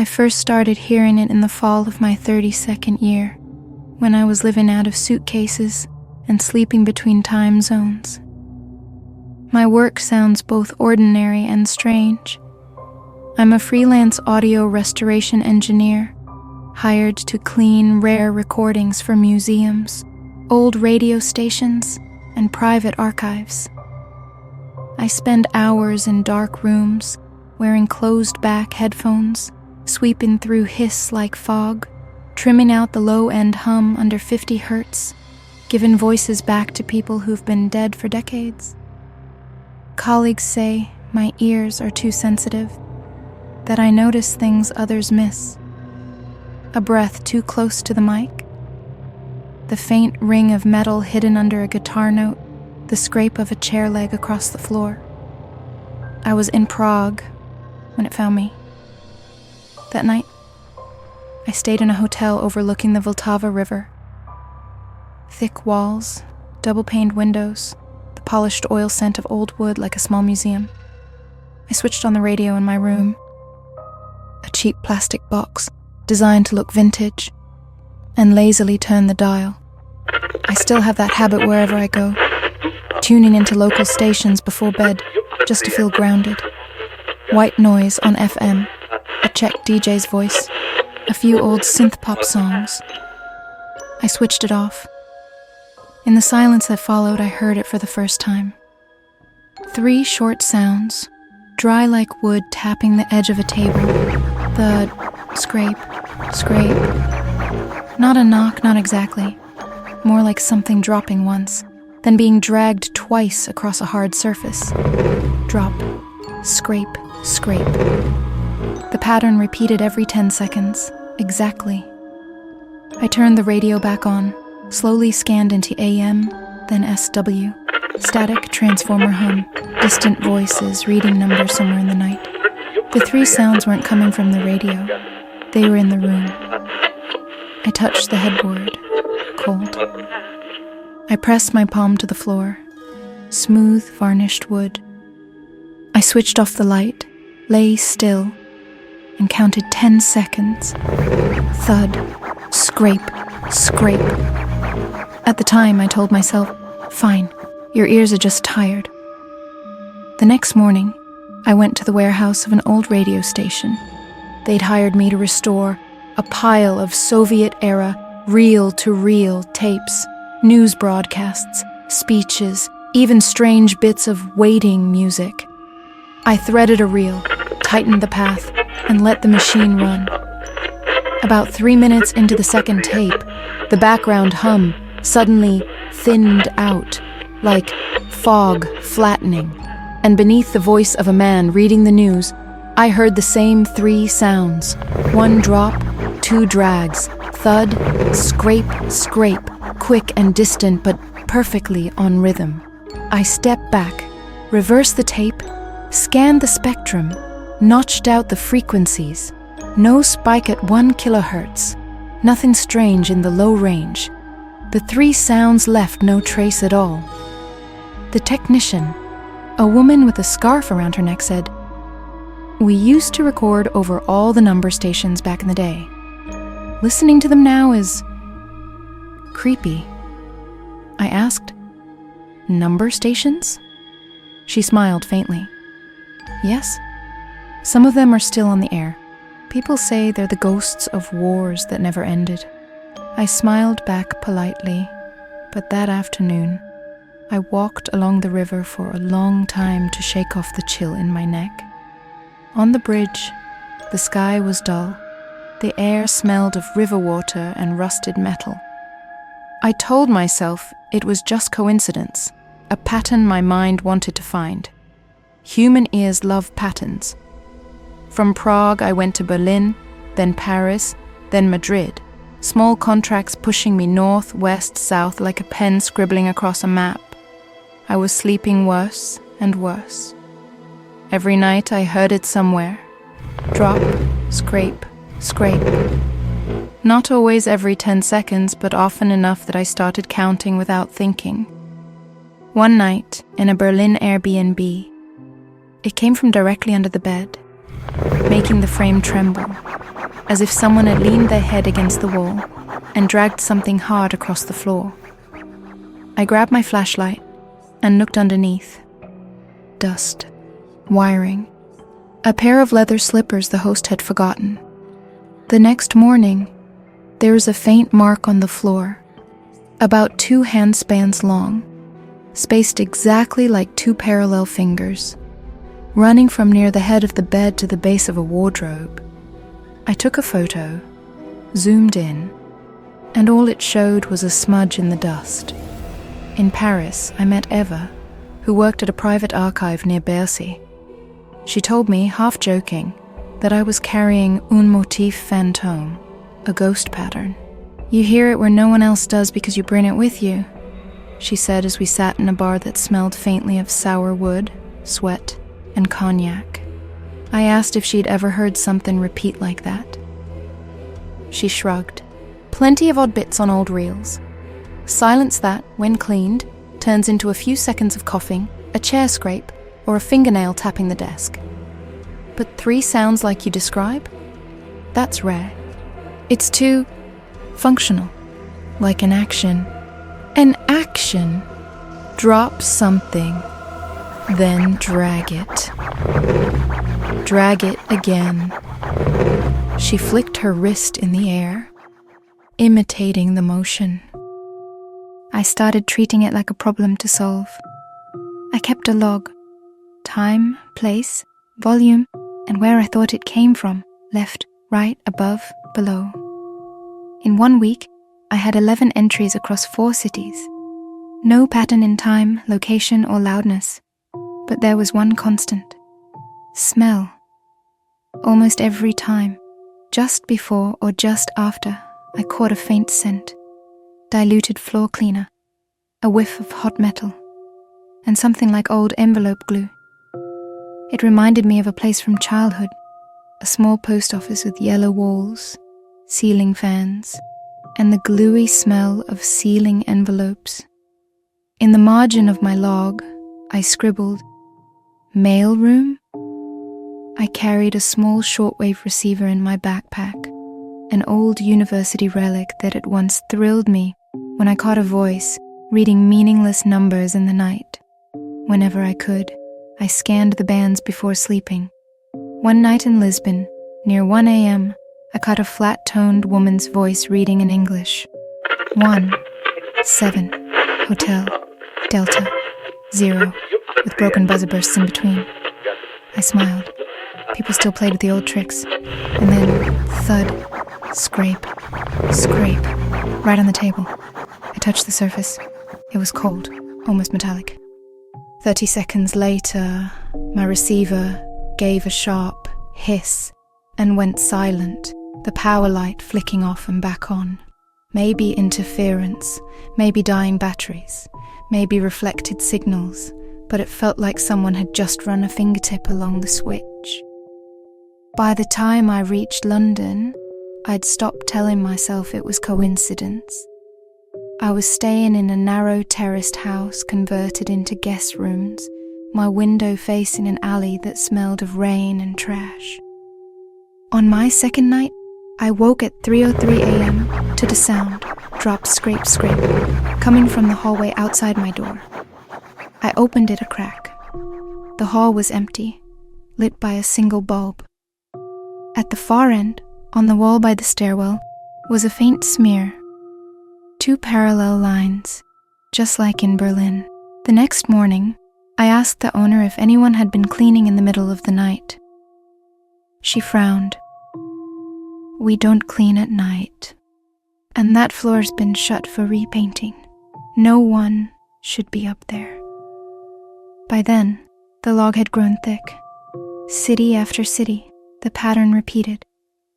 first started hearing it in the fall of my 32nd year, when I was living out of suitcases and sleeping between time zones. My work sounds both ordinary and strange. I'm a freelance audio restoration engineer, hired to clean rare recordings for museums, old radio stations, and private archives. I spend hours in dark rooms, wearing closed-back headphones, sweeping through hiss like fog, trimming out the low-end hum under 50 hertz, giving voices back to people who've been dead for decades. Colleagues say my ears are too sensitive, that I notice things others miss. A breath too close to the mic, the faint ring of metal hidden under a guitar note, the scrape of a chair leg across the floor. I was in Prague when it found me. That night, I stayed in a hotel overlooking the Vltava River. Thick walls, double-paned windows, the polished oil scent of old wood like a small museum. I switched on the radio in my room, a cheap plastic box designed to look vintage, and lazily turned the dial. I still have that habit wherever I go, tuning into local stations before bed just to feel grounded. White noise on FM, a Czech DJ's voice, a few old synth-pop songs. I switched it off. In the silence that followed, I heard it for the first time. 3 short sounds, dry like wood tapping the edge of a table. Thud, scrape, scrape. Not a knock, not exactly. More like something dropping once, then being dragged twice across a hard surface. Drop, scrape, scrape. The pattern repeated every 10 seconds, exactly. I turned the radio back on, slowly scanned into AM, then SW. Static transformer hum, distant voices reading numbers somewhere in the night. The 3 sounds weren't coming from the radio. They were in the room. I touched the headboard, cold. I pressed my palm to the floor, smooth, varnished wood. I switched off the light, lay still, and counted 10 seconds. Thud, scrape, scrape. At the time, I told myself, fine, your ears are just tired. The next morning, I went to the warehouse of an old radio station. They'd hired me to restore a pile of Soviet-era, reel-to-reel tapes, news broadcasts, speeches, even strange bits of waiting music. I threaded a reel, tightened the path, and let the machine run. About 3 minutes into the second tape, the background hum suddenly thinned out, like fog flattening, and beneath the voice of a man reading the news, I heard the same 3 sounds. 1 drop, 2 drags, thud, scrape, scrape, quick and distant but perfectly on rhythm. I stepped back, reversed the tape, scanned the spectrum, notched out the frequencies. No spike at 1 kilohertz, nothing strange in the low range. The 3 sounds left no trace at all. The technician, a woman with a scarf around her neck, said, "We used to record over all the number stations back in the day. Listening to them now is creepy." I asked, "Number stations?" She smiled faintly. "Yes. Some of them are still on the air. People say they're the ghosts of wars that never ended." I smiled back politely, but that afternoon, I walked along the river for a long time to shake off the chill in my neck. On the bridge, the sky was dull. The air smelled of river water and rusted metal. I told myself it was just coincidence, a pattern my mind wanted to find. Human ears love patterns. From Prague, I went to Berlin, then Paris, then Madrid, small contracts pushing me north, west, south like a pen scribbling across a map. I was sleeping worse and worse. Every night I heard it somewhere. Drop, scrape, scrape. Not always every 10 seconds, but often enough that I started counting without thinking. One night, in a Berlin Airbnb, it came from directly under the bed, making the frame tremble. as if someone had leaned their head against the wall and dragged something hard across the floor. I grabbed my flashlight and looked underneath. Dust. Wiring. A pair of leather slippers the host had forgotten. The next morning, there was a faint mark on the floor, about 2 handspans long, spaced exactly like 2 parallel fingers, running from near the head of the bed to the base of a wardrobe. I took a photo, zoomed in, and all it showed was a smudge in the dust. In Paris, I met Eva, who worked at a private archive near Bercy. She told me, half joking, that I was carrying un motif fantôme, a ghost pattern. "You hear it where no one else does because you bring it with you," she said as we sat in a bar that smelled faintly of sour wood, sweat, and cognac. I asked if she'd ever heard something repeat like that. She shrugged. "Plenty of odd bits on old reels. Silence that, when cleaned, turns into a few seconds of coughing, a chair scrape, or a fingernail tapping the desk. But 3 sounds like you describe? That's rare. It's too functional, like an action. An action. Drop something, then drag it. Drag it again." She flicked her wrist in the air, imitating the motion. I started treating it like a problem to solve. I kept a log. Time, place, volume, and where I thought it came from, left, right, above, below. In 1 week, I had 11 entries across 4 cities. No pattern in time, location, or loudness, but there was one constant. Smell. Almost every time, just before or just after, I caught a faint scent. Diluted floor cleaner, a whiff of hot metal, and something like old envelope glue. It reminded me of a place from childhood, a small post office with yellow walls, ceiling fans, and the gluey smell of sealing envelopes. In the margin of my log, I scribbled, "Mail room?" I carried a small shortwave receiver in my backpack, an old university relic that had once thrilled me when I caught a voice reading meaningless numbers in the night. Whenever I could, I scanned the bands before sleeping. One night in Lisbon, near 1 a.m., I caught a flat-toned woman's voice reading in English. 1, 7, Hotel, Delta, 0, with broken buzzer bursts in between. I smiled. People still played with the old tricks. And then, thud, scrape, scrape, right on the table. I touched the surface. It was cold, almost metallic. 30 seconds later, my receiver gave a sharp hiss and went silent, the power light flicking off and back on. Maybe interference, maybe dying batteries, maybe reflected signals, but it felt like someone had just run a fingertip along the switch. By the time I reached London, I'd stopped telling myself it was coincidence. I was staying in a narrow terraced house converted into guest rooms, my window facing an alley that smelled of rain and trash. On my second night, I woke at 3:03 a.m. to the sound, drop, scrape, scrape, coming from the hallway outside my door. I opened it a crack. The hall was empty, lit by a single bulb. At the far end, on the wall by the stairwell, was a faint smear. 2 parallel lines, just like in Berlin. The next morning, I asked the owner if anyone had been cleaning in the middle of the night. She frowned. "We don't clean at night, and that floor's been shut for repainting. No one should be up there." By then, the log had grown thick. City after city, the pattern repeated,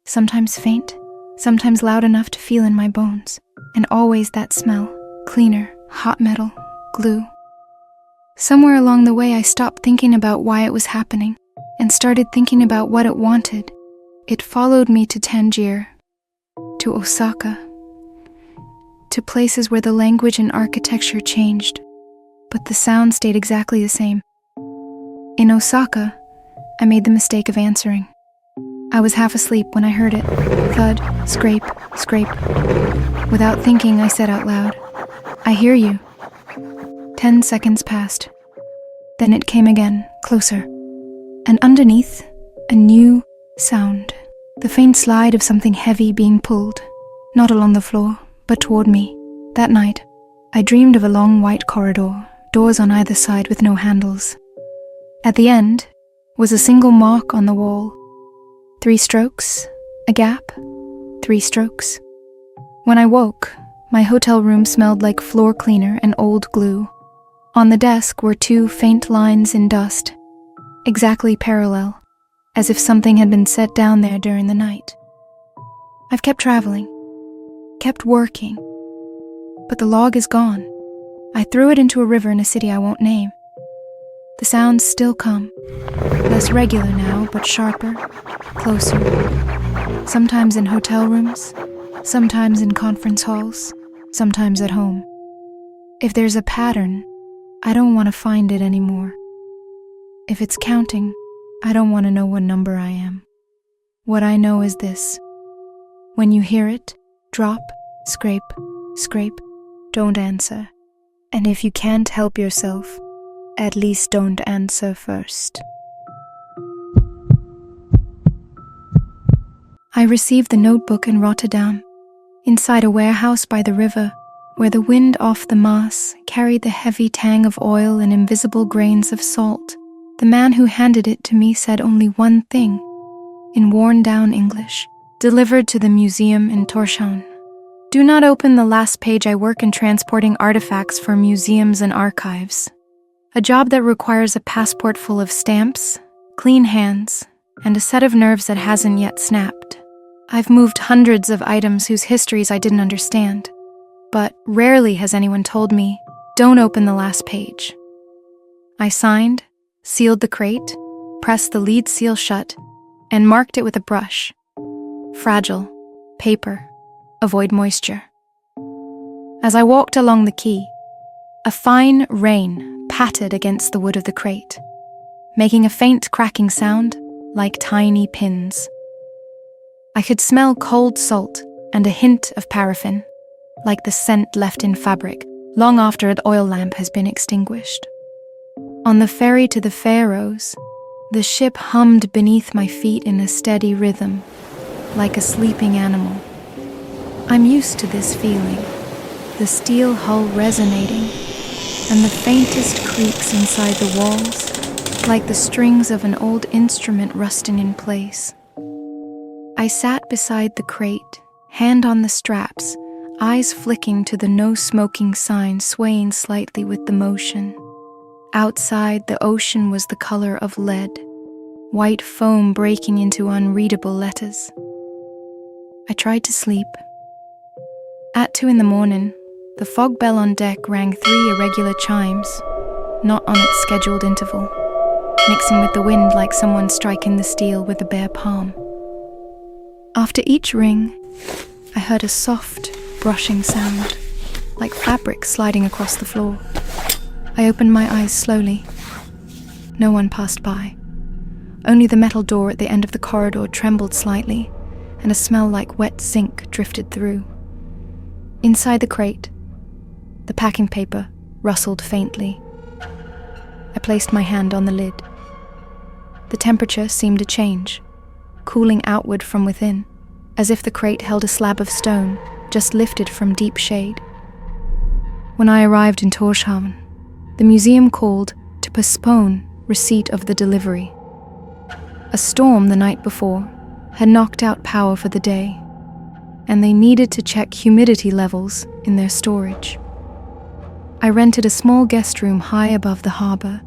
sometimes faint, sometimes loud enough to feel in my bones, and always that smell, cleaner, hot metal, glue. Somewhere along the way I stopped thinking about why it was happening, and started thinking about what it wanted. It followed me to Tangier, to Osaka, to places where the language and architecture changed, but the sound stayed exactly the same. In Osaka, I made the mistake of answering. I was half asleep when I heard it. Thud, scrape, scrape. Without thinking, I said out loud, "I hear you." 10 seconds passed. Then it came again, closer. And underneath, a new sound. The faint slide of something heavy being pulled, not along the floor, but toward me. That night, I dreamed of a long white corridor, doors on either side with no handles. At the end was a single mark on the wall. 3 strokes, a gap, 3 strokes. When I woke, my hotel room smelled like floor cleaner and old glue. On the desk were 2 faint lines in dust, exactly parallel, as if something had been set down there during the night. I've kept traveling, kept working, but the log is gone. I threw it into a river in a city I won't name. The sounds still come, less regular now, but sharper, closer. Sometimes in hotel rooms, sometimes in conference halls, sometimes at home. If there's a pattern, I don't want to find it anymore. If it's counting, I don't want to know what number I am. What I know is this: when you hear it, drop, scrape, scrape, don't answer. And if you can't help yourself, at least don't answer first. I received the notebook in Rotterdam, inside a warehouse by the river, where the wind off the Maas carried the heavy tang of oil and invisible grains of salt. The man who handed it to me said only one thing, in worn-down English, delivered to the museum in Tórshavn. "Do not open the last page. I work in transporting artifacts for museums and archives. A job that requires a passport full of stamps, clean hands, and a set of nerves that hasn't yet snapped. I've moved hundreds of items whose histories I didn't understand, but rarely has anyone told me, don't open the last page." I signed, sealed the crate, pressed the lead seal shut, and marked it with a brush. Fragile, paper, avoid moisture. As I walked along the quay, a fine rain patted against the wood of the crate, making a faint cracking sound like tiny pins. I could smell cold salt and a hint of paraffin, like the scent left in fabric long after an oil lamp has been extinguished. On the ferry to the Faroes, the ship hummed beneath my feet in a steady rhythm, like a sleeping animal. I'm used to this feeling, the steel hull resonating, and the faintest creaks inside the walls, like the strings of an old instrument rusting in place. I sat beside the crate, hand on the straps, eyes flicking to the no smoking sign swaying slightly with the motion. Outside, the ocean was the color of lead, white foam breaking into unreadable letters. I tried to sleep. At 2 a.m, the fog bell on deck rang 3 irregular chimes, not on its scheduled interval, mixing with the wind like someone striking the steel with a bare palm. After each ring, I heard a soft, brushing sound, like fabric sliding across the floor. I opened my eyes slowly. No one passed by. Only the metal door at the end of the corridor trembled slightly, and a smell like wet zinc drifted through. Inside the crate, the packing paper rustled faintly. I placed my hand on the lid. The temperature seemed to change, cooling outward from within, as if the crate held a slab of stone just lifted from deep shade. When I arrived in Tórshavn, the museum called to postpone receipt of the delivery. A storm the night before had knocked out power for the day, and they needed to check humidity levels in their storage. I rented a small guest room high above the harbor,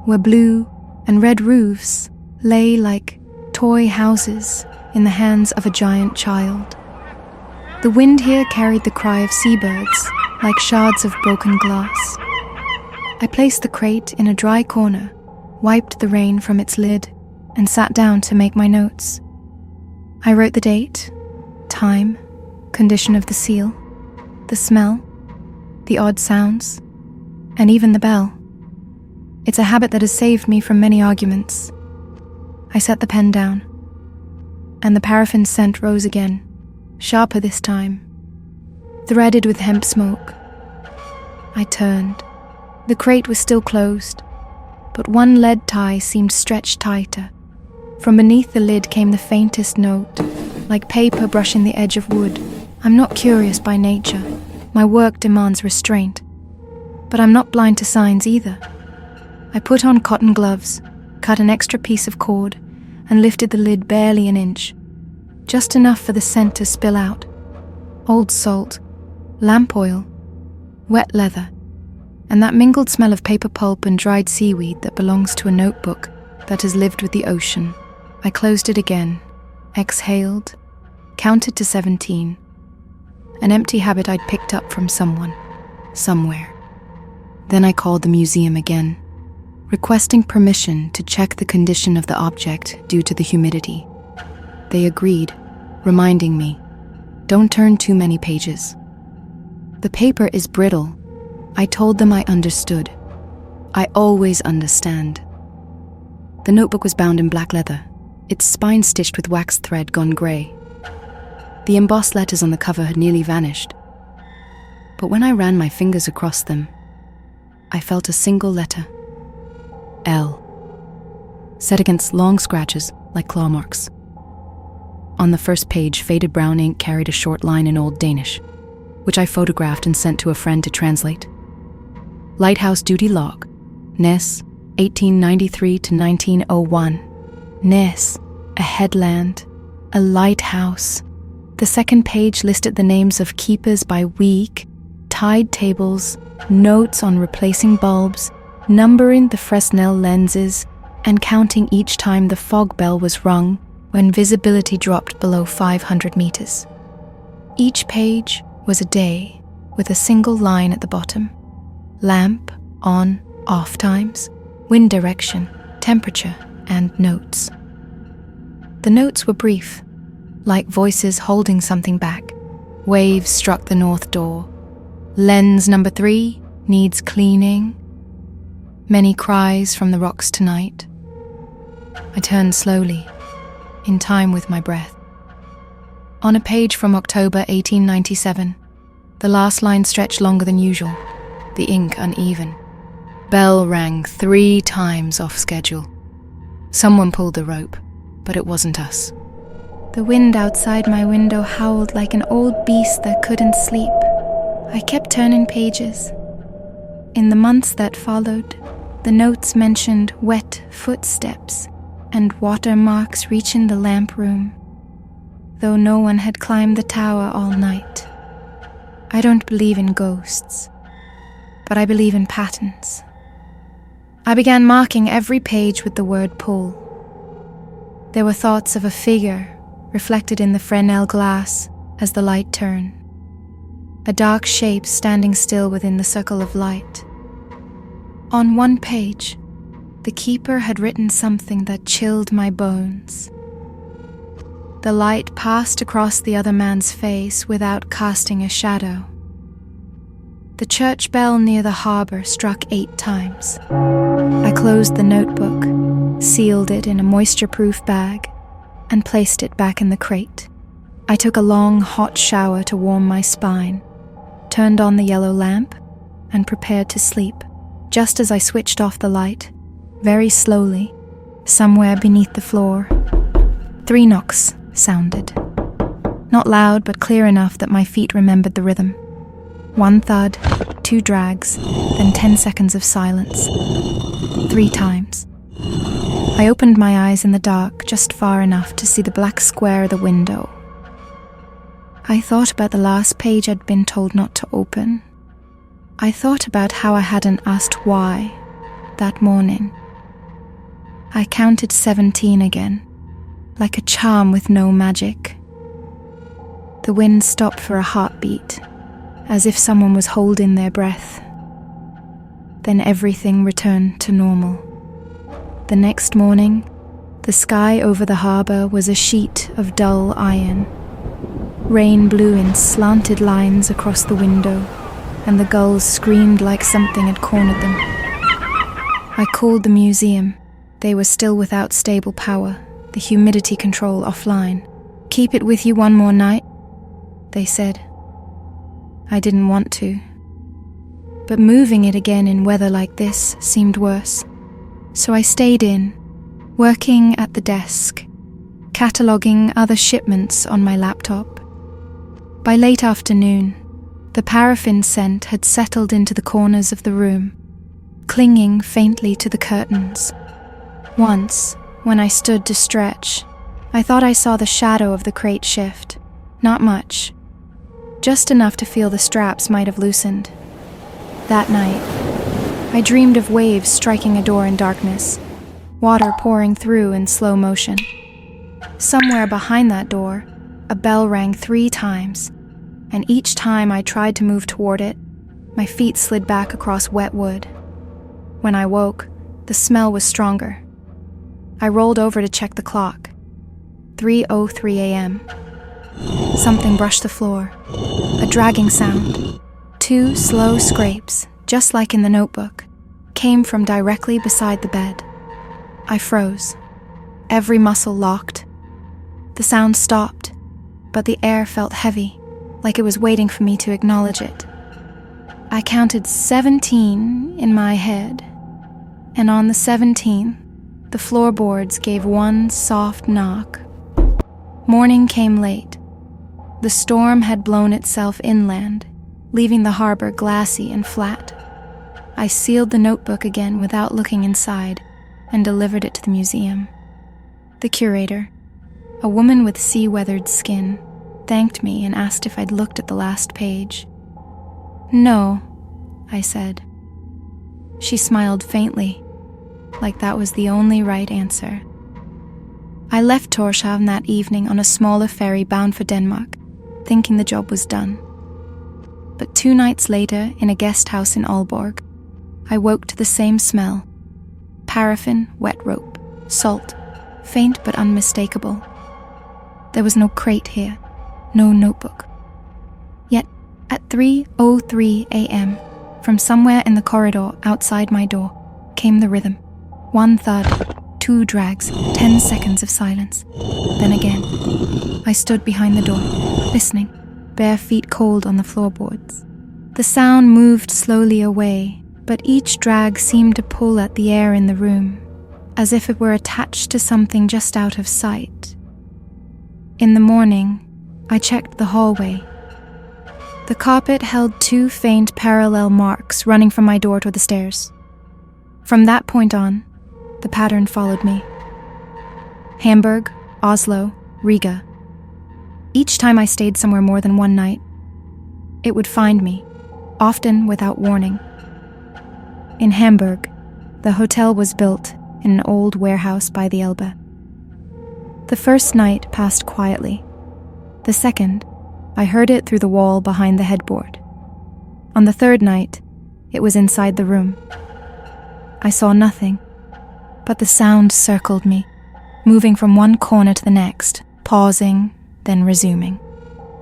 where blue and red roofs lay like toy houses in the hands of a giant child. The wind here carried the cry of seabirds like shards of broken glass. I placed the crate in a dry corner, wiped the rain from its lid, and sat down to make my notes. I wrote the date, time, condition of the seal, the smell, the odd sounds, and even the bell. It's a habit that has saved me from many arguments. I set the pen down. and the paraffin scent rose again, sharper this time, threaded with hemp smoke. I turned. The crate was still closed, but one lead tie seemed stretched tighter. From beneath the lid came the faintest note, like paper brushing the edge of wood. I'm not curious by nature. My work demands restraint. But I'm not blind to signs either. I put on cotton gloves, cut an extra piece of cord, and lifted the lid barely an inch, just enough for the scent to spill out. Old salt, lamp oil, wet leather, and that mingled smell of paper pulp and dried seaweed that belongs to a notebook that has lived with the ocean. I closed it again, exhaled, counted to 17, an empty habit I'd picked up from someone, somewhere. Then I called the museum again, requesting permission to check the condition of the object due to the humidity. They agreed, reminding me, don't turn too many pages. The paper is brittle. I told them I understood. I always understand. The notebook was bound in black leather, its spine stitched with wax thread gone grey. The embossed letters on the cover had nearly vanished. But when I ran my fingers across them, I felt a single letter. L. Set against long scratches like claw marks. On the first page, faded brown ink carried a short line in Old Danish, which I photographed and sent to a friend to translate. Lighthouse duty log, Ness, 1893 to 1901. Ness, a headland, a lighthouse. The second page listed the names of keepers by week, tide tables, notes on replacing bulbs, numbering the Fresnel lenses, and counting each time the fog bell was rung when visibility dropped below 500 meters. Each page was a day with a single line at the bottom. Lamp, on, off times, wind direction, temperature, and notes. The notes were brief, like voices holding something back. Waves struck the north door. Lens number 3 needs cleaning. Many cries from the rocks tonight. I turned slowly, in time with my breath. On a page from October 1897, the last line stretched longer than usual, the ink uneven. Bell rang 3 times off schedule. Someone pulled the rope, but it wasn't us. The wind outside my window howled like an old beast that couldn't sleep. I kept turning pages. In the months that followed, the notes mentioned wet footsteps and watermarks reaching the lamp room, though no one had climbed the tower all night. I don't believe in ghosts, but I believe in patterns. I began marking every page with the word pull. There were thoughts of a figure reflected in the Fresnel glass as the light turned, a dark shape standing still within the circle of light. On one page, the keeper had written something that chilled my bones. The light passed across the other man's face without casting a shadow. The church bell near the harbour struck 8 times. I closed the notebook, sealed it in a moisture-proof bag, and placed it back in the crate. I took a long, hot shower to warm my spine, turned on the yellow lamp, and prepared to sleep. Just as I switched off the light, very slowly, somewhere beneath the floor, 3 knocks sounded. Not loud, but clear enough that my feet remembered the rhythm. 1 thud, 2 drags, then 10 seconds of silence. 3 times. I opened my eyes in the dark, just far enough to see the black square of the window. I thought about the last page I'd been told not to open. I thought about how I hadn't asked why that morning. I counted 17 again, like a charm with no magic. The wind stopped for a heartbeat, as if someone was holding their breath. Then everything returned to normal. The next morning, the sky over the harbour was a sheet of dull iron. Rain blew in slanted lines across the window, and the gulls screamed like something had cornered them. I called the museum. They were still without stable power, the humidity control offline. "Keep it with you one more night," they said. I didn't want to. But moving it again in weather like this seemed worse. So I stayed in, working at the desk, cataloguing other shipments on my laptop. By late afternoon, the paraffin scent had settled into the corners of the room, clinging faintly to the curtains. Once, when I stood to stretch, I thought I saw the shadow of the crate shift. Not much. Just enough to feel the straps might have loosened. That night, I dreamed of waves striking a door in darkness, water pouring through in slow motion. Somewhere behind that door, a bell rang 3 times, and each time I tried to move toward it, my feet slid back across wet wood. When I woke, the smell was stronger. I rolled over to check the clock. 3:03 a.m. Something brushed the floor. A dragging sound. 2 slow scrapes, just like in the notebook, came from directly beside the bed. I froze. Every muscle locked. The sound stopped, but the air felt heavy, like it was waiting for me to acknowledge it. I counted 17 in my head, and on the 17th, the floorboards gave one soft knock. Morning came late. The storm had blown itself inland, leaving the harbor glassy and flat. I sealed the notebook again without looking inside and delivered it to the museum. The curator, a woman with sea-weathered skin, thanked me and asked if I'd looked at the last page. "No," I said. She smiled faintly, like that was the only right answer. I left Tórshavn that evening on a smaller ferry bound for Denmark, thinking the job was done. But 2 nights later, in a guest house in Aalborg, I woke to the same smell. Paraffin, wet rope, salt, faint but unmistakable. There was no crate here, no notebook. Yet, at 3:03 a.m., from somewhere in the corridor outside my door, came the rhythm. 1 thud, 2 drags, 10 seconds of silence. Then again, I stood behind the door, listening, bare feet cold on the floorboards. The sound moved slowly away, but each drag seemed to pull at the air in the room, as if it were attached to something just out of sight. In the morning, I checked the hallway. The carpet held 2 faint parallel marks running from my door to the stairs. From that point on, the pattern followed me. Hamburg, Oslo, Riga. Each time I stayed somewhere more than 1 night, it would find me, often without warning. In Hamburg, the hotel was built in an old warehouse by the Elbe. The first night passed quietly. The second, I heard it through the wall behind the headboard. On the third night, it was inside the room. I saw nothing, but the sound circled me, moving from one corner to the next, pausing, then resuming.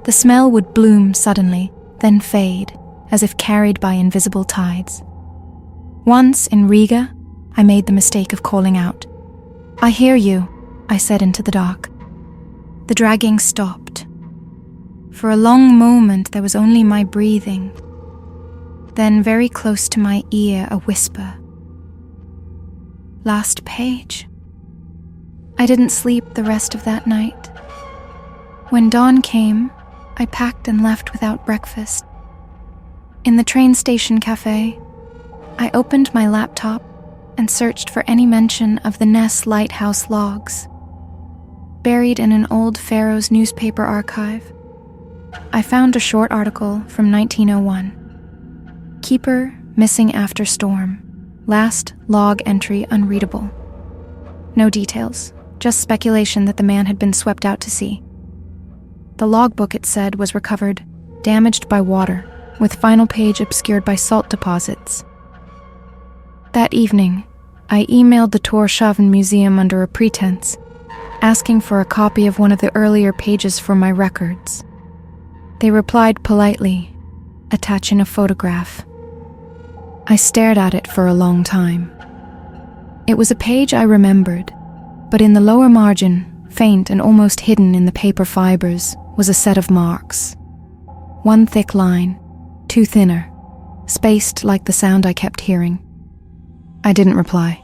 The smell would bloom suddenly, then fade, as if carried by invisible tides. Once in Riga, I made the mistake of calling out. "I hear you," I said into the dark. The dragging stopped. For a long moment, there was only my breathing. Then, very close to my ear, a whisper. "Last page." I didn't sleep the rest of that night. When dawn came, I packed and left without breakfast. In the train station cafe, I opened my laptop and searched for any mention of the Ness lighthouse logs. Buried in an old Faroes newspaper archive, I found a short article from 1901. Keeper missing after storm. Last log entry unreadable. No details, just speculation that the man had been swept out to sea. The logbook, it said, was recovered, damaged by water, with final page obscured by salt deposits. That evening, I emailed the Tórshavn Museum under a pretense, asking for a copy of one of the earlier pages for my records. They replied politely, attaching a photograph. I stared at it for a long time. It was a page I remembered, but in the lower margin, Faint and almost hidden in the paper fibers was a set of marks. One thick line, two thinner, spaced like the sound I kept hearing. I didn't reply.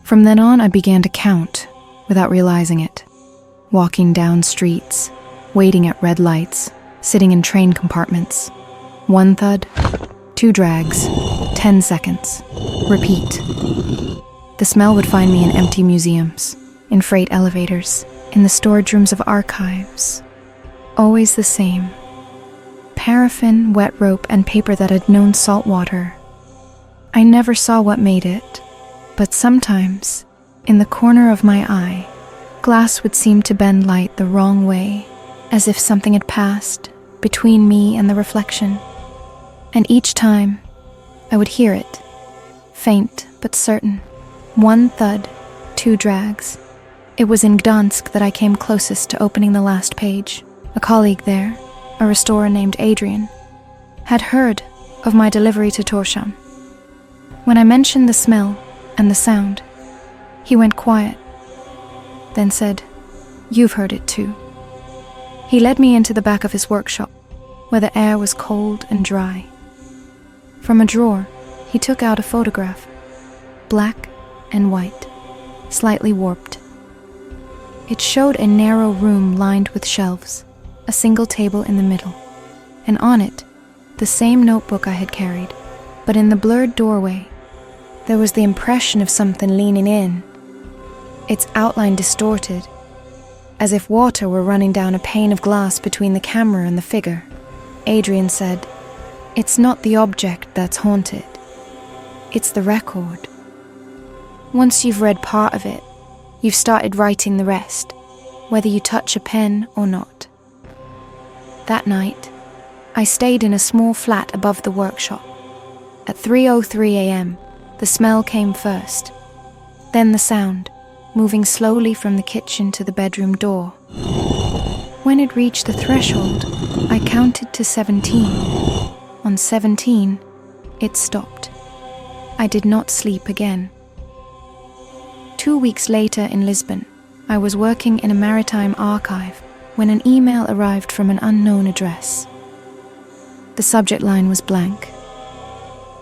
From then on, I began to count without realizing it, walking down streets, waiting at red lights, sitting in train compartments. 1 thud, 2 drags, 10 seconds. Repeat. The smell would find me in empty museums, in freight elevators, in the storage rooms of archives. Always the same. Paraffin, wet rope, and paper that had known salt water. I never saw what made it, but sometimes, in the corner of my eye, glass would seem to bend light the wrong way, as if something had passed between me and the reflection. And each time, I would hear it, faint but certain. 1 thud, 2 drags. It was in Gdansk that I came closest to opening the last page. A colleague there, a restorer named Adrian, had heard of my delivery to Tórshavn. When I mentioned the smell and the sound, he went quiet, then said, "You've heard it too." He led me into the back of his workshop, where the air was cold and dry. From a drawer, he took out a photograph, black and white, slightly warped. It showed a narrow room lined with shelves, a single table in the middle, and on it, the same notebook I had carried, but in the blurred doorway, there was the impression of something leaning in, its outline distorted, as if water were running down a pane of glass between the camera and the figure. Adrian said, "It's not the object that's haunted, it's the record. Once you've read part of it, you've started writing the rest, whether you touch a pen or not." That night, I stayed in a small flat above the workshop. At 3:03 a.m., the smell came first, then the sound, moving slowly from the kitchen to the bedroom door. When it reached the threshold, I counted to 17. On 17, it stopped. I did not sleep again. 2 weeks later in Lisbon, I was working in a maritime archive when an email arrived from an unknown address. The subject line was blank.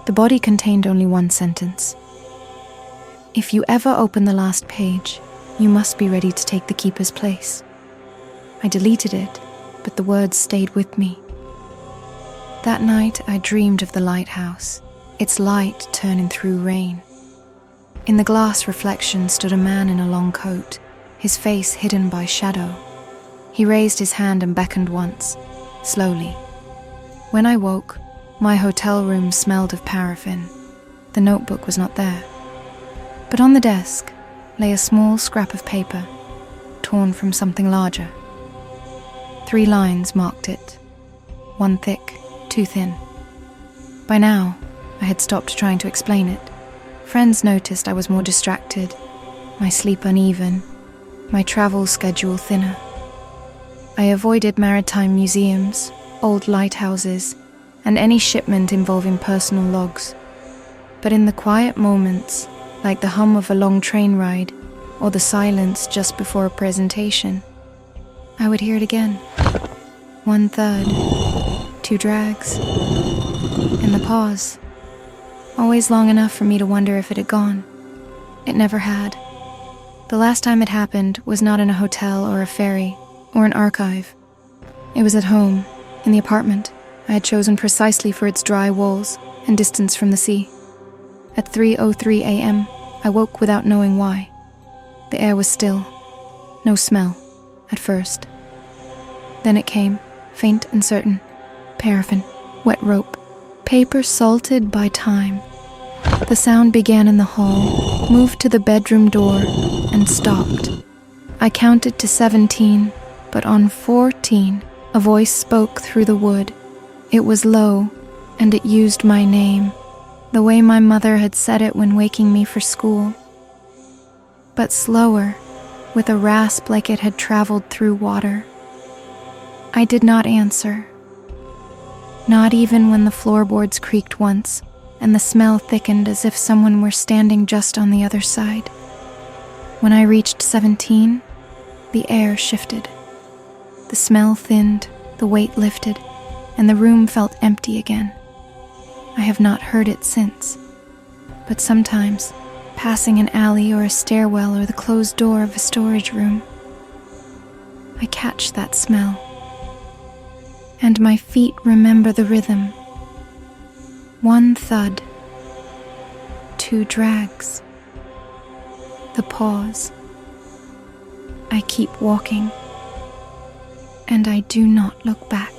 The body contained only one sentence. "If you ever open the last page, you must be ready to take the keeper's place." I deleted it, but the words stayed with me. That night, I dreamed of the lighthouse, its light turning through rain. In the glass reflection stood a man in a long coat, his face hidden by shadow. He raised his hand and beckoned once, slowly. When I woke, my hotel room smelled of paraffin. The notebook was not there. But on the desk lay a small scrap of paper, torn from something larger. 3 lines marked it, 1 thick, 2 thin. By now, I had stopped trying to explain it. Friends noticed I was more distracted, my sleep uneven, my travel schedule thinner. I avoided maritime museums, old lighthouses, and any shipment involving personal logs. But in the quiet moments, like the hum of a long train ride, or the silence just before a presentation, I would hear it again. 1 thud, 2 drags, and the pause. Always long enough for me to wonder if it had gone. It never had. The last time it happened was not in a hotel or a ferry or an archive. It was at home, in the apartment I had chosen precisely for its dry walls and distance from the sea. At 3:03 a.m., I woke without knowing why. The air was still. No smell, at first. Then it came, faint and certain. Paraffin, wet rope, paper salted by time. The sound began in the hall, moved to the bedroom door, and stopped. I counted to 17, but on 14, a voice spoke through the wood. It was low, and it used my name, the way my mother had said it when waking me for school. But slower, with a rasp like it had traveled through water. I did not answer. Not even when the floorboards creaked once, and the smell thickened as if someone were standing just on the other side. When I reached 17, the air shifted. The smell thinned, the weight lifted, and the room felt empty again. I have not heard it since, but sometimes, passing an alley or a stairwell or the closed door of a storage room, I catch that smell, and my feet remember the rhythm. One thud, two drags, the pause. I keep walking, and I do not look back.